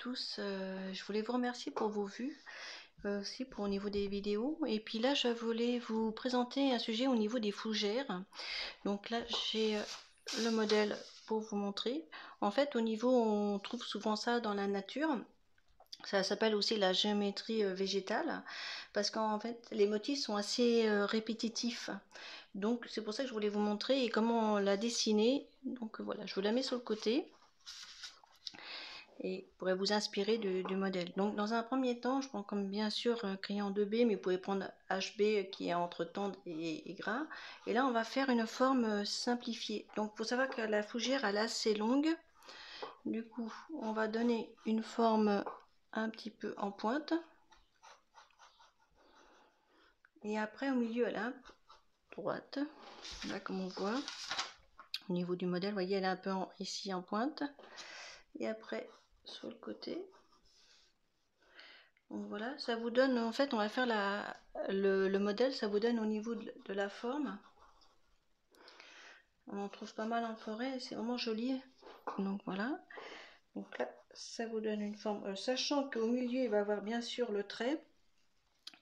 tous, je voulais vous remercier pour vos vues, aussi pour au niveau des vidéos. Et puis là, je voulais vous présenter un sujet au niveau des fougères. Donc là, j'ai le modèle pour vous montrer. En fait, au niveau, on trouve souvent ça dans la nature. Ça s'appelle aussi la géométrie végétale, parce qu'en fait, les motifs sont assez répétitifs. Donc c'est pour ça que je voulais vous montrer et comment la dessiner. Donc voilà, je vous la mets sur le côté et pourrait vous inspirer du modèle. Donc dans un premier temps, je prends comme bien sûr un crayon 2B, mais vous pouvez prendre HB qui est entre tendre et gras. Et là, on va faire une forme simplifiée. Donc il faut savoir que la fougère, elle est assez longue. Du coup, on va donner une forme un petit peu en pointe. Et après, au milieu, elle est un peu droite. Là, comme on voit, au niveau du modèle, vous voyez, elle est un peu ici en pointe. Et après, sur le côté. Donc voilà, ça vous donne, en fait, on va faire le modèle, ça vous donne au niveau de la forme. On en trouve pas mal en forêt, c'est vraiment joli. Donc voilà. Donc là, ça vous donne une forme, sachant qu'au milieu, il va y avoir bien sûr le trait.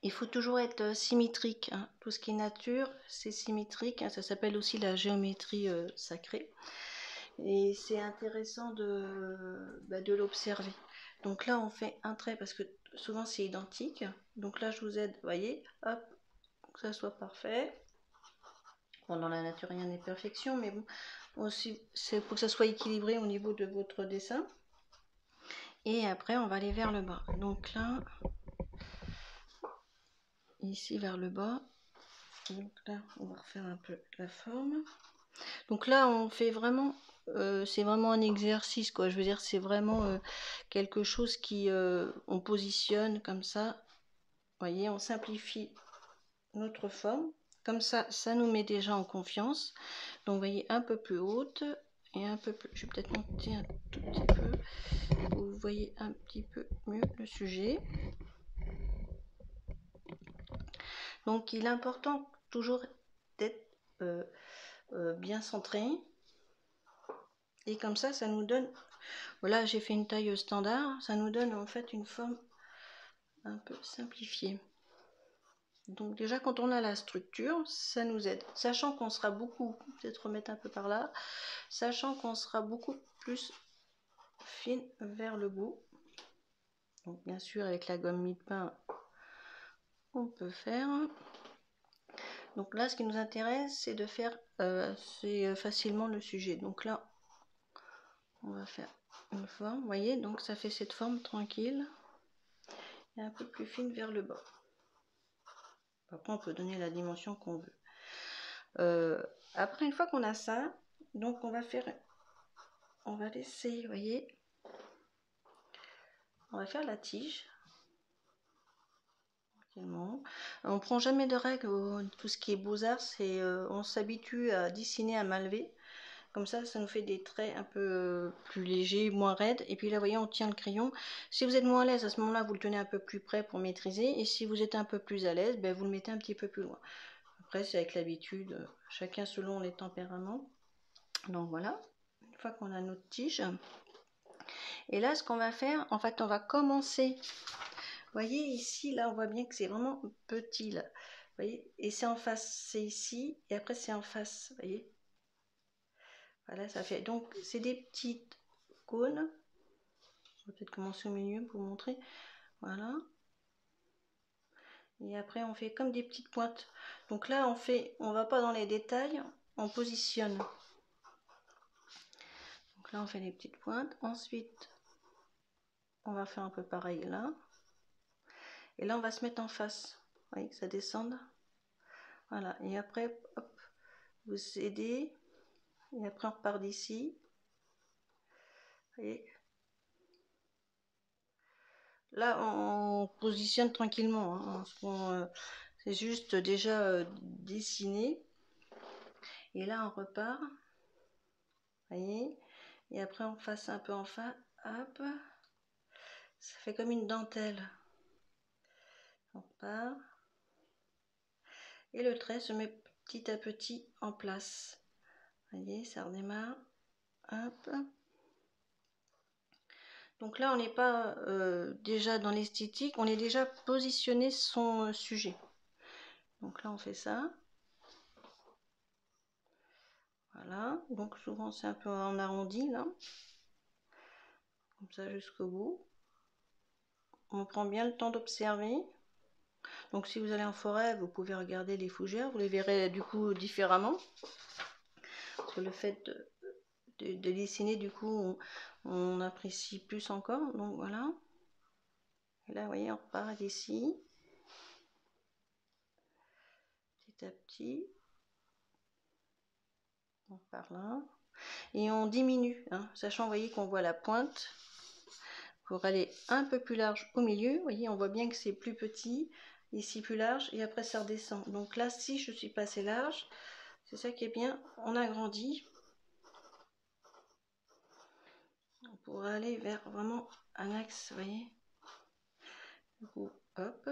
Il faut toujours être symétrique, hein. Tout ce qui est nature, c'est symétrique, hein. Ça s'appelle aussi la géométrie sacrée. Et c'est intéressant de l'observer. Donc là, on fait un trait parce que souvent c'est identique. Donc là, je vous aide, vous voyez, hop, que ça soit parfait. Bon, dans la nature, rien n'est perfection, mais bon, aussi, c'est pour que ça soit équilibré au niveau de votre dessin. Et après, on va aller vers le bas. Donc là, ici vers le bas. Donc là, on va refaire un peu la forme. Donc là, on fait vraiment, c'est vraiment un exercice, quoi. Je veux dire, c'est vraiment quelque chose qui, on positionne comme ça. Vous voyez, on simplifie notre forme. Comme ça nous met déjà en confiance. Donc, vous voyez, un peu plus haute et un peu plus. Je vais peut-être monter un tout petit peu. Vous voyez un petit peu mieux le sujet. Donc, il est important toujours d'être bien centré. Et comme ça nous donne, voilà, j'ai fait une taille standard, ça nous donne en fait une forme un peu simplifiée. Donc déjà quand on a la structure, ça nous aide, sachant qu'on sera beaucoup, peut-être remettre un peu par là, sachant qu'on sera beaucoup plus fine vers le bout. Donc bien sûr avec la gomme mie-de-pain, on peut faire. Donc là ce qui nous intéresse c'est de faire facilement le sujet. Donc là on va faire une forme, vous voyez, donc ça fait cette forme tranquille et un peu plus fine vers le bas. Après on peut donner la dimension qu'on veut. Après une fois qu'on a ça, donc on va laisser, vous voyez, on va faire la tige. On prend jamais de règles, tout ce qui est beaux-arts, c'est on s'habitue à dessiner à main levée. Comme ça nous fait des traits un peu plus légers, moins raides. Et puis là, vous voyez, on tient le crayon. Si vous êtes moins à l'aise, à ce moment-là, vous le tenez un peu plus près pour maîtriser. Et si vous êtes un peu plus à l'aise, ben, vous le mettez un petit peu plus loin. Après, c'est avec l'habitude, chacun selon les tempéraments. Donc voilà, une fois qu'on a notre tige. Et là, ce qu'on va faire, en fait, on va commencer. Vous voyez, ici, là, on voit bien que c'est vraiment petit, là. Vous voyez, et c'est en face, c'est ici, et après, c'est en face, vous voyez. Voilà, ça fait. Donc, c'est des petites cônes. On va peut-être commencer au milieu pour vous montrer. Voilà. Et après, on fait comme des petites pointes. Donc là, on va pas dans les détails, on positionne. Donc là, on fait des petites pointes. Ensuite, on va faire un peu pareil là. Et là, on va se mettre en face. Vous voyez que ça descende. Voilà. Et après, hop, vous aidez. Et après, on repart d'ici. Et là, on positionne tranquillement, hein. C'est juste déjà dessiné. Et là, on repart. Voyez. Et après, on passe un peu en face. Hop. Ça fait comme une dentelle. On repart. Et le trait se met petit à petit en place. Voyez, ça redémarre. Hop. Donc là, on n'est pas déjà dans l'esthétique, on est déjà positionné son sujet. Donc là, on fait ça. Voilà, donc souvent c'est un peu en arrondi là. Comme ça jusqu'au bout. On prend bien le temps d'observer. Donc si vous allez en forêt, vous pouvez regarder les fougères, vous les verrez du coup différemment. Parce que le fait de dessiner, du coup, on apprécie plus encore. Donc voilà. Et là, vous voyez, on repart d'ici. Petit à petit. On part là. Et on diminue, hein, sachant, vous voyez, qu'on voit la pointe. Pour aller un peu plus large au milieu, vous voyez, on voit bien que c'est plus petit. Ici plus large et après ça redescend. Donc là, si je suis pas assez large, c'est ça qui est bien, on agrandit. Pour aller vers vraiment un axe, vous voyez. Du coup, hop.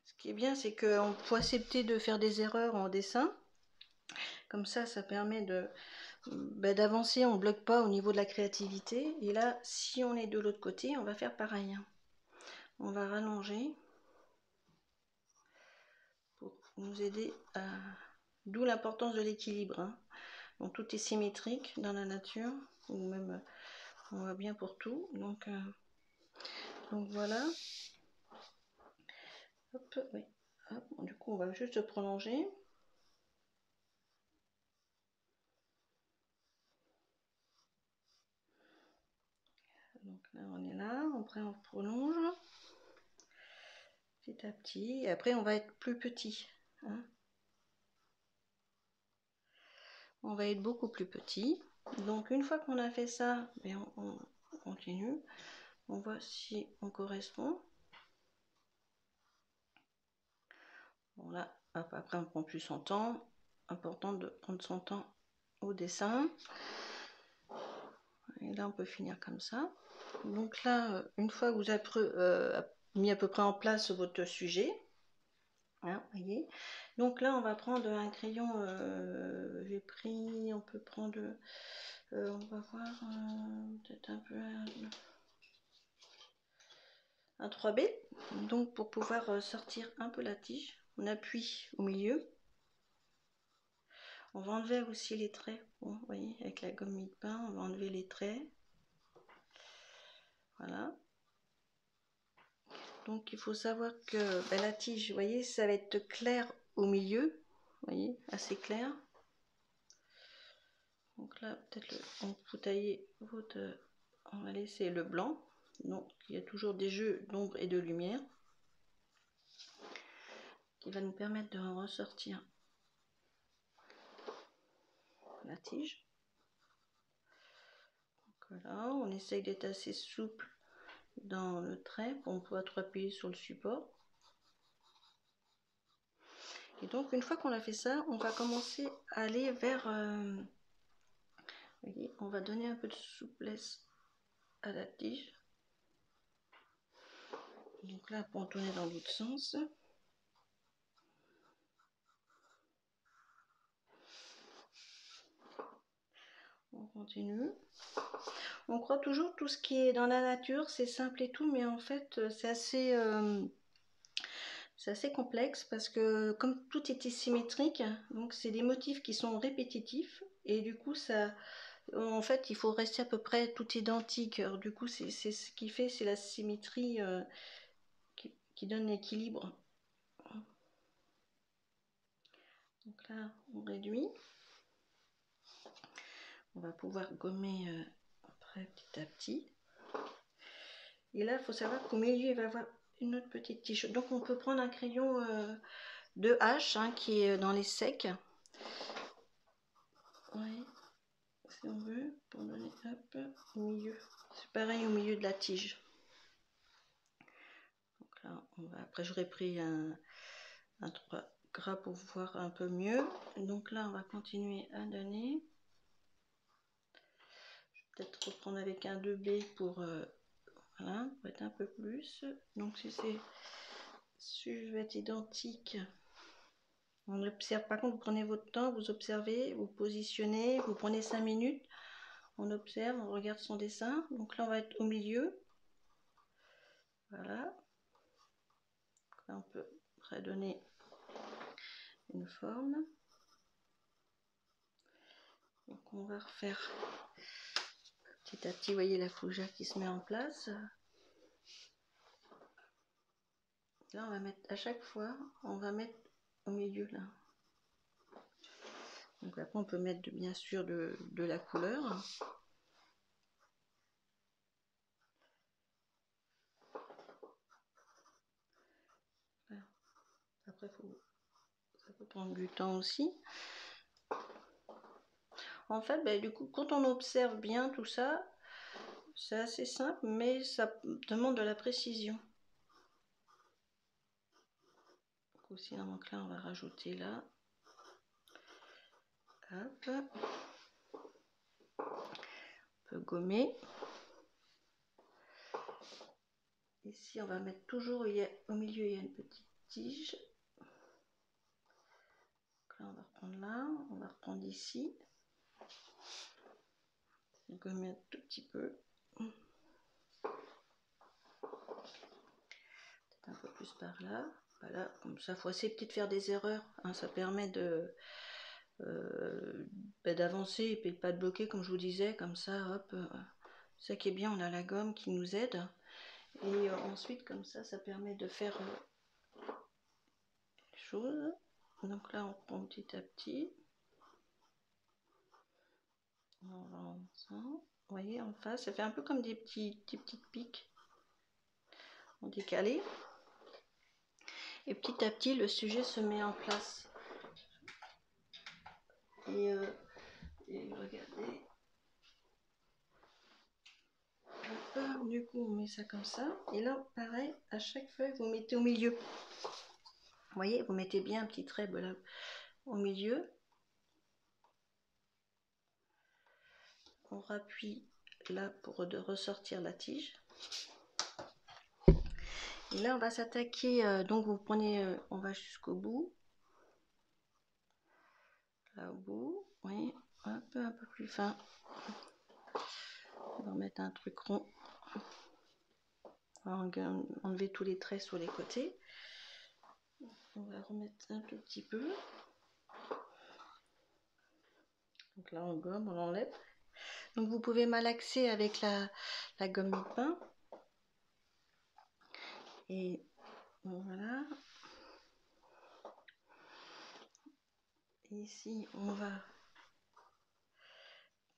Ce qui est bien, c'est qu'on peut accepter de faire des erreurs en dessin. Comme ça permet d'avancer, on ne bloque pas au niveau de la créativité. Et là, si on est de l'autre côté, on va faire pareil. On va rallonger pour nous aider à... D'où l'importance de l'équilibre. Hein. Donc tout est symétrique dans la nature, ou même on voit bien pour tout. Donc voilà. Hop, oui. Hop. Du coup, on va juste prolonger. Donc là, on est là. Après, on prolonge petit à petit. Et après, on va être plus petit. Hein. On va être beaucoup plus petit. Donc une fois qu'on a fait ça, on continue. On voit si on correspond. Bon là, hop, après on prend plus son temps. Important de prendre son temps au dessin. Et là on peut finir comme ça. Donc là, une fois que vous avez mis à peu près en place votre sujet, hein, voyez. Donc là on va prendre un crayon, j'ai pris, on peut prendre, on va voir, peut-être un peu un 3B, donc pour pouvoir sortir un peu la tige, on appuie au milieu. On va enlever aussi les traits, bon, vous voyez, avec la gomme mie-de-pain, on va enlever les traits. Voilà. Donc il faut savoir que la tige, vous voyez, ça va être clair au milieu, vous voyez, assez clair. Donc là, peut-être on peut tailler votre... On va laisser le blanc. Donc il y a toujours des jeux d'ombre et de lumière qui va nous permettre de ressortir la tige. Donc voilà, on essaye d'être assez souple dans le trait pour pouvoir trop appuyer sur le support. Et donc une fois qu'on a fait ça, on va commencer à aller vers... vous voyez, on va donner un peu de souplesse à la tige. Donc là, pour tourner dans l'autre sens. On continue. On croit toujours tout ce qui est dans la nature, c'est simple et tout, mais en fait, c'est assez complexe parce que comme tout est symétrique, donc c'est des motifs qui sont répétitifs et du coup, en fait, il faut rester à peu près tout identique. Alors, du coup, c'est ce qui fait, c'est la symétrie qui donne l'équilibre. Donc là, on réduit. On va pouvoir gommer après petit à petit. Et là, il faut savoir qu'au milieu, il va y avoir une autre petite tige. Donc, on peut prendre un crayon de H hein, qui est dans les secs. Oui, si on veut, pour donner hop, au milieu. C'est pareil au milieu de la tige. Donc là, après, j'aurais pris un 3 gras pour voir un peu mieux. Donc là, on va continuer à donner. Je vais peut-être reprendre avec un 2B pour, voilà, pour être un peu plus. Donc si je vais être identique, on observe. Par contre, vous prenez votre temps, vous observez, vous positionnez, vous prenez 5 minutes on observe, on regarde son dessin. Donc là, on va être au milieu. Voilà. Là, on peut redonner une forme. Donc on va refaire petit à petit, vous voyez la fougère qui se met en place. Là, on va mettre à chaque fois, on va mettre au milieu là. Donc après, on peut mettre bien sûr de la couleur. Voilà. Après, ça peut prendre du temps aussi. En fait, ben, du coup, quand on observe bien tout ça, c'est assez simple, mais ça demande de la précision. Aussi, donc là, on va rajouter là. Hop. On peut gommer. Ici, on va mettre toujours, au milieu, il y a une petite tige. Donc là, on va reprendre là, on va reprendre ici. Gommer un tout petit peu. Peut-être un peu plus par là. Voilà, comme ça, il faut essayer peut-être de faire des erreurs. Hein, ça permet d'avancer et puis de pas de bloquer, comme je vous disais, comme ça, hop. Ça qui est bien, on a la gomme qui nous aide. Et ensuite, comme ça permet de faire les choses. Donc là, on prend petit à petit. Vous voyez, en face, ça fait un peu comme des petites piques en décalé. Et petit à petit, le sujet se met en place. Et regardez. Hop, du coup, on met ça comme ça. Et là, pareil, à chaque feuille, vous mettez au milieu. Vous voyez, vous mettez bien un petit trait là, au milieu. On rappuie là pour ressortir la tige. Et là, on va s'attaquer. Donc, vous prenez, on va jusqu'au bout. Là, au bout, oui, un peu plus fin. On va remettre un truc rond. On va enlever tous les traits sur les côtés. On va remettre un tout petit peu. Donc là, on gomme, on l'enlève. Donc vous pouvez malaxer avec la gomme de pain. Et voilà. Et ici, on va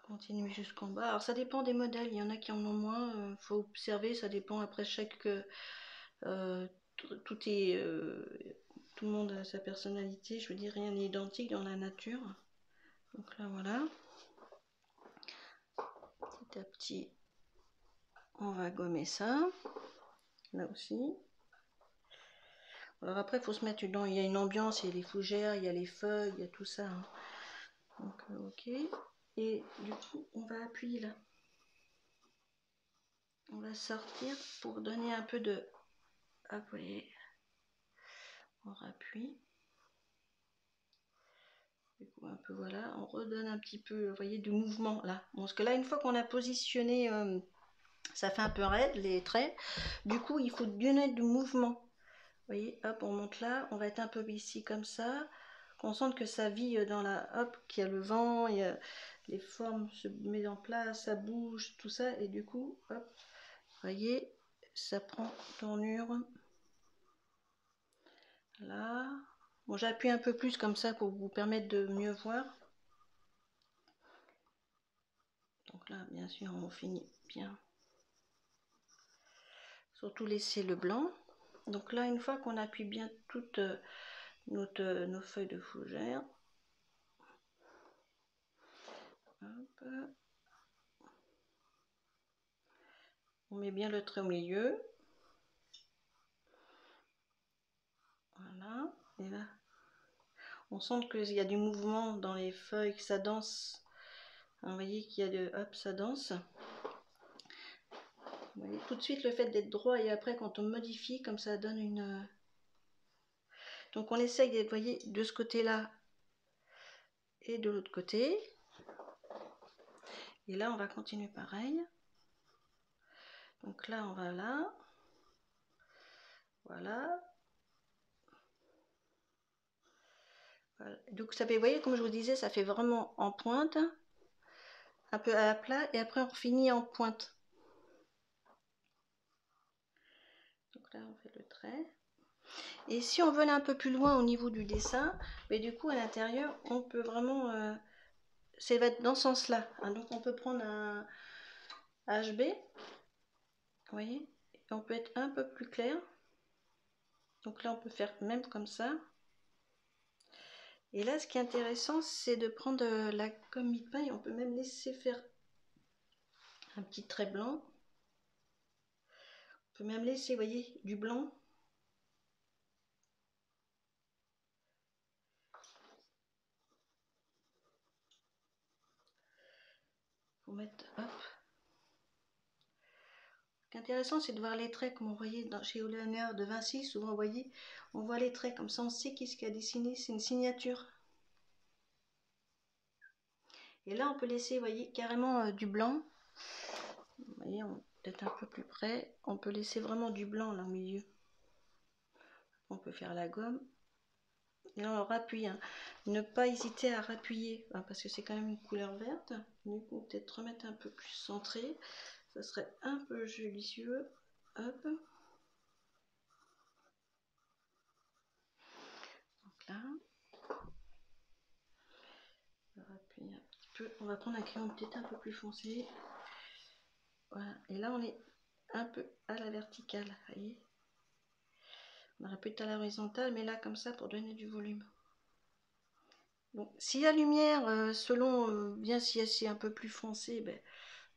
continuer jusqu'en bas. Alors ça dépend des modèles, il y en a qui en ont moins. Faut observer, ça dépend après chaque... tout le monde a sa personnalité. Je veux dire, rien n'est identique dans la nature. Donc là, voilà. Petit à petit, on va gommer ça. Là aussi. Alors après, il faut se mettre dedans. Il y a une ambiance, il y a les fougères, il y a les feuilles, il y a tout ça. Hein. Donc, ok. Et du coup, on va appuyer là. On va sortir pour donner un peu de... Hop, vous voyez. On rappuie. Du coup, un peu, voilà. On redonne un petit peu, vous voyez, du mouvement là. Bon, parce que là, une fois qu'on a positionné, ça fait un peu raide, les traits. Du coup, il faut donner du mouvement. Vous voyez, hop, on monte là. On va être un peu ici comme ça. Qu'on sente que ça vit dans la... Hop, qu'il y a le vent, il y a... les formes se mettent en place, ça bouge, tout ça. Et du coup, hop, vous voyez, ça prend tournure. Là. Bon, j'appuie un peu plus comme ça pour vous permettre de mieux voir. Donc là, bien sûr, on finit bien. Surtout laisser le blanc. Donc là, une fois qu'on appuie bien toutes nos feuilles de fougère, hop. On met bien le trait au milieu. Voilà. Et là, on sent qu'il y a du mouvement dans les feuilles, que ça danse. Vous voyez qu'il y a de... Hop, ça danse. Vous voyez, tout de suite, le fait d'être droit et après, quand on modifie, comme ça donne une... Donc, on essaye d'être, voyez, de ce côté-là et de l'autre côté. Et là, on va continuer pareil. Donc là, on va là. Voilà. Voilà. Donc ça fait, vous voyez, comme je vous disais, ça fait vraiment en pointe, un peu à plat, et après on finit en pointe. Donc là, on fait le trait. Et si on veut aller un peu plus loin au niveau du dessin, mais du coup à l'intérieur, on peut vraiment, ça va être dans ce sens-là. Hein. Donc on peut prendre un HB, vous voyez, et on peut être un peu plus clair. Donc là, on peut faire même comme ça. Et là, ce qui est intéressant, c'est de prendre la gomme mi-pain et on peut même laisser faire un petit trait blanc. On peut même laisser, vous voyez, du blanc. Pour mettre, hop. Ce qui est intéressant, c'est de voir les traits, comme on voyait chez Léonard de Vinci. Souvent, vous voyez, on voit les traits comme ça, on sait qui a dessiné, c'est une signature. Et là, on peut laisser, vous voyez, carrément du blanc. Vous voyez, peut-être un peu plus près. On peut laisser vraiment du blanc là au milieu. On peut faire la gomme. Et là, on rappuie. Hein. Ne pas hésiter à rappuyer, hein, parce que c'est quand même une couleur verte. Du coup, peut-être remettre un peu plus centré. Ça serait un peu judicieux. Hop. Donc là. On va appuyer un petit peu. On va prendre un crayon peut-être un peu plus foncé. Voilà. Et là, on est un peu à la verticale. Vous voyez, on aurait pu être à la horizontale, mais là, comme ça, pour donner du volume. Donc, si la lumière, selon bien si elle est un peu plus foncée, ben,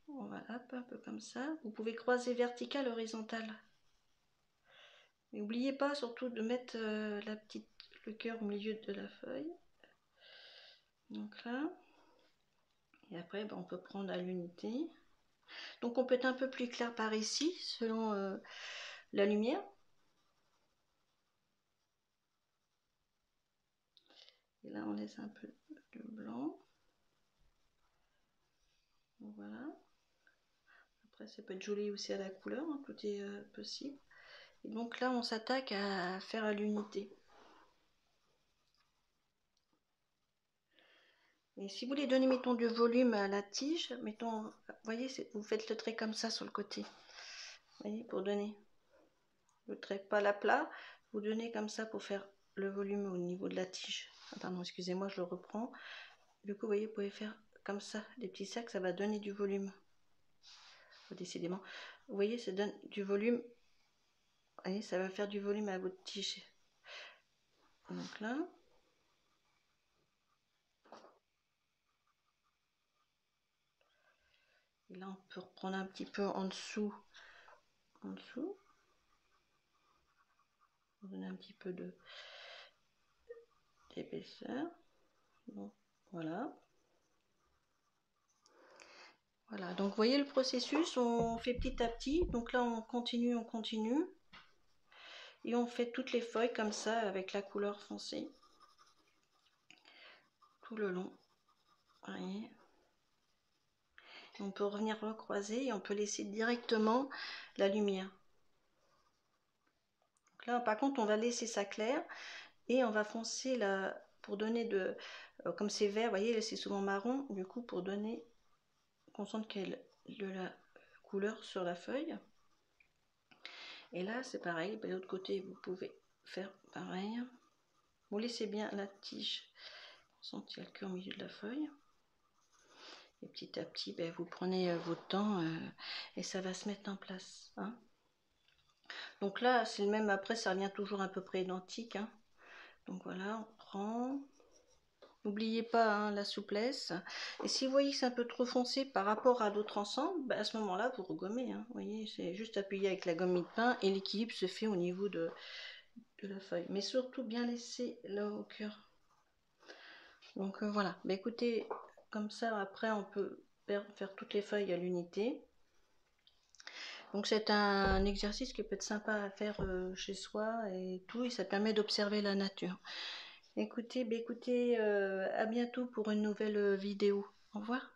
on va hop, un peu comme ça. Vous pouvez croiser verticale, horizontale. Mais n'oubliez pas surtout de mettre le cœur au milieu de la feuille. Donc là. Et après, ben, on peut prendre à l'unité. Donc on peut être un peu plus clair par ici, selon la lumière. Et là, on laisse un peu de blanc. Donc, voilà. Après, ça peut être joli aussi à la couleur, hein, tout est possible. Et donc là, on s'attaque à faire à l'unité. Et si vous voulez donner, mettons, du volume à la tige, mettons, vous voyez, vous faites le trait comme ça sur le côté. Vous voyez, pour donner le trait, pas la plat, vous donnez comme ça pour faire le volume au niveau de la tige. Ah, pardon, excusez-moi, je le reprends. Du coup, vous voyez, vous pouvez faire comme ça, des petits sacs, ça va donner du volume. Décidément, vous voyez, ça donne du volume. Vous voyez, ça va faire du volume à votre tige. Donc là. Et là, on peut reprendre un petit peu en dessous. En dessous. Pour donner un petit peu d'épaisseur. Bon, voilà. Voilà, donc vous voyez le processus, on fait petit à petit. Donc là, on continue. Et on fait toutes les feuilles comme ça, avec la couleur foncée. Tout le long. Vous voyez. On peut revenir recroiser et on peut laisser directement la lumière. Donc là, par contre, on va laisser ça clair et on va foncer là pour donner comme c'est vert, vous voyez, c'est souvent marron, du coup, pour donner, qu'on sente qu'il y a de la couleur sur la feuille. Et là, c'est pareil, de l'autre côté, vous pouvez faire pareil. Vous laissez bien la tige, on sent qu'il y a le cœur au milieu de la feuille. Et petit à petit, ben, vous prenez votre temps et ça va se mettre en place. Hein. Donc là, c'est le même, après, ça revient toujours à peu près identique. Hein. Donc voilà, on prend. N'oubliez pas hein, la souplesse. Et si vous voyez que c'est un peu trop foncé par rapport à l'autre ensemble, bah, à ce moment-là, vous regommez. Hein. Vous voyez, c'est juste appuyer avec la gomme mi-pain et l'équilibre se fait au niveau de la feuille. Mais surtout bien laisser là au cœur. Donc voilà. Bah, écoutez, comme ça, après, on peut faire toutes les feuilles à l'unité. Donc c'est un exercice qui peut être sympa à faire chez soi et tout, et ça permet d'observer la nature. Écoutez, à bientôt pour une nouvelle vidéo. Au revoir.